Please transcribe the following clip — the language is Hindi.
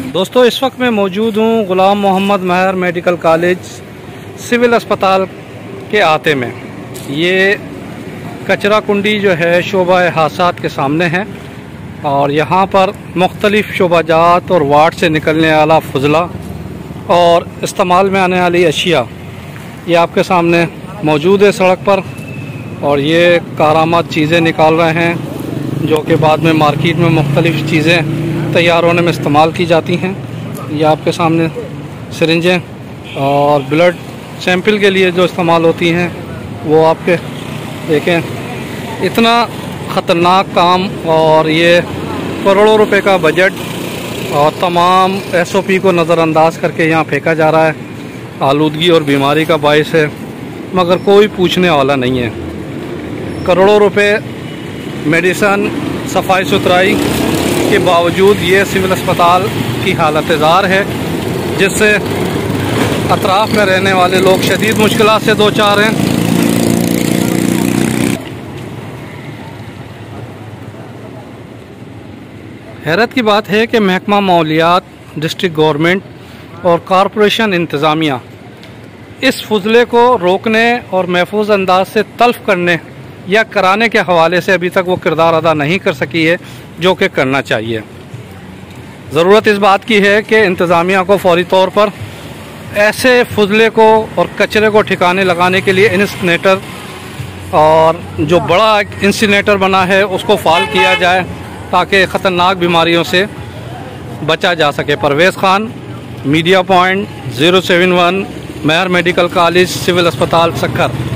दोस्तों इस वक्त मैं मौजूद हूँ ग़ुलाम मोहम्मद महर मेडिकल कॉलेज सिविल अस्पताल के आते में। ये कचरा कुंडी जो है शोबा हादसात के सामने है और यहाँ पर मुख्तलिफ़ शोबाजात और वार्ड से निकलने वाला फजला और इस्तेमाल में आने वाली अशिया ये आपके सामने मौजूद है सड़क पर। और ये कारामद चीज़ें निकाल रहे हैं जो कि बाद में मार्केट में मुख्तलिफ़ चीज़ें तैयार होने में इस्तेमाल की जाती हैं। ये आपके सामने सिरिंजें और ब्लड सैंपल के लिए जो इस्तेमाल होती हैं वो आपके देखें। इतना ख़तरनाक काम और ये करोड़ों रुपए का बजट और तमाम SOP को नज़रअंदाज करके यहाँ फेंका जा रहा है। आलूदगी और बीमारी का बायस है मगर कोई पूछने वाला नहीं है। करोड़ों रुपए मेडिसन सफाई सुथराई के बावजूद ये सिविल अस्पताल की हालत ज़ार है जिससे अतराफ़ में रहने वाले लोग शदीद मुश्किलात से दो चार हैं। हैरत की बात है कि महकमा मौलियात, डिस्ट्रिक्ट गवर्नमेंट और कॉरपोरेशन इंतज़ामिया इस फजले को रोकने और महफूज अंदाज से तल्फ़ करने या कराने के हवाले से अभी तक वो किरदार अदा नहीं कर सकी है जो कि करना चाहिए। ज़रूरत इस बात की है कि इंतज़ामिया को फौरी तौर पर ऐसे फजले को और कचरे को ठिकाने लगाने के लिए इंसिनेटर और जो बड़ा इंसिनेटर बना है उसको फाल किया जाए ताकि ख़तरनाक बीमारियों से बचा जा सके। परवेज़ खान, मीडिया पॉइंट 071 महर मेडिकल कॉलेज सिविल अस्पताल सक्खर।